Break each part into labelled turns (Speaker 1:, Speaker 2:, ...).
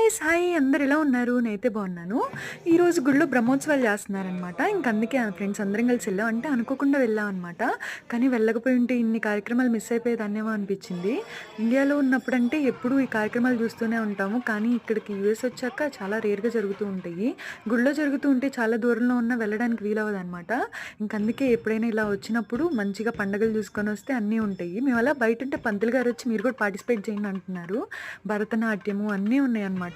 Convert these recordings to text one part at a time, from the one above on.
Speaker 1: Guys hi అందరు ఎలా ఉన్నారు? నేనైతే బాగున్నాను. ఈరోజు గుడిలో బ్రహ్మోత్సవాలు చేస్తున్నారనమాట. ఇంక అందుకే ఫ్రెండ్స్ అందరం కలిసి వెళ్ళాం. అంటే అనుకోకుండా వెళ్ళాం అనమాట. కానీ వెళ్ళకపోయి ఉంటే ఇన్ని కార్యక్రమాలు మిస్ అయిపోయేదాన్నేమో అనిపించింది. ఇండియాలో ఉన్నప్పుడంటే ఎప్పుడూ ఈ కార్యక్రమాలు చూస్తూనే ఉంటాము. కానీ ఇక్కడికి యూఎస్ వచ్చాక చాలా రేర్గా జరుగుతూ ఉంటాయి. గుడిలో జరుగుతూ ఉంటే చాలా దూరంలో ఉన్న వెళ్ళడానికి వీలవ్వదనమాట. ఇంక అందుకే ఎప్పుడైనా ఇలా వచ్చినప్పుడు మంచిగా పండుగలు చూసుకొని వస్తే అన్నీ ఉంటాయి. మేము అలా బయట ఉంటే పంతులు గారు వచ్చి మీరు కూడా పార్టిసిపేట్ చేయండి అంటున్నారు. భరతనాట్యము అన్నీ ఉన్నాయన్నమాట.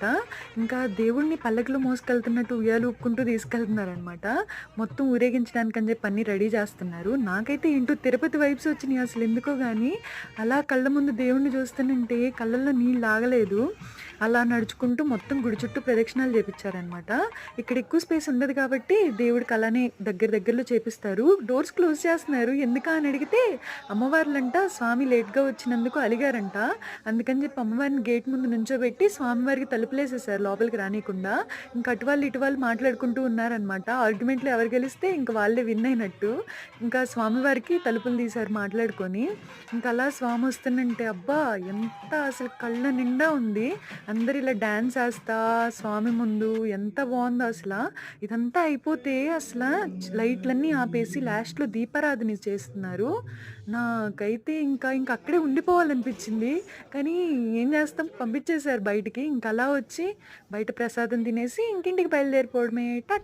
Speaker 1: ఇంకా దేవుడిని పల్లకిలో మోసుకెళ్తున్నట్టు ఉయ్యాలు ఊపుకుంటూ తీసుకెళ్తున్నారనమాట. మొత్తం ఊరేగించడానికని చెప్పి అన్నీ రెడీ చేస్తున్నారు. నాకైతే ఏంటో తిరుపతి వైబ్స్ వచ్చినాయి అసలు ఎందుకో గానీ. అలా కళ్ళ ముందు దేవుడిని చూస్తుంటే కళ్ళల్లో నీళ్ళు ఆగలేదు. అలా నడుచుకుంటూ మొత్తం గుడి చుట్టూ ప్రదక్షిణాలు చేపిచ్చారనమాట. ఇక్కడ ఎక్కువ స్పేస్ ఉండదు కాబట్టి దేవుడికి అలానే దగ్గరలో చేపిస్తారు. డోర్స్ క్లోజ్ చేస్తున్నారు. ఎందుకా అని అడిగితే అమ్మవార్లంట స్వామి లేట్‌గా వచ్చినందుకు అలిగారంట. అందుకని చెప్పి అమ్మవారిని గేట్ ముందు నుంచోబెట్టి స్వామివారికి తలుపులేసేశారు లోపలికి రానీకుండా. ఇంక అటువాళ్ళు ఇటువాళ్ళు మాట్లాడుకుంటూ ఉన్నారనమాట. ఆర్గ్యుమెంట్‌లో ఎవరు గెలిస్తే ఇంక వాళ్ళే విన్ అయినట్టు. ఇంకా స్వామివారికి తలుపులు తీశారు మాట్లాడుకొని. ఇంక అలా స్వామొస్తుండంటే అబ్బా! ఎంత అసలు కళ్ళ నిండా ఉంది. అందరూ ఇలా డాన్స్ ఏస్తా స్వామి ముందు ఎంత బావుందో అసల. ఇదంతా అయిపోతే లైట్‌లన్నీ ఆపేసి లాస్ట్‌లో దీపారాధన చేస్తున్నారు. నాకైతే ఇంక అక్కడే ఉండిపోవాలనిపించింది. కానీ ఏం చేస్తాం పంపించేశారు బయటికి. ఇంక అలా వచ్చి బయట ప్రసాదం తినేసి ఇంకింటికి బయలుదేరిపోవడమే.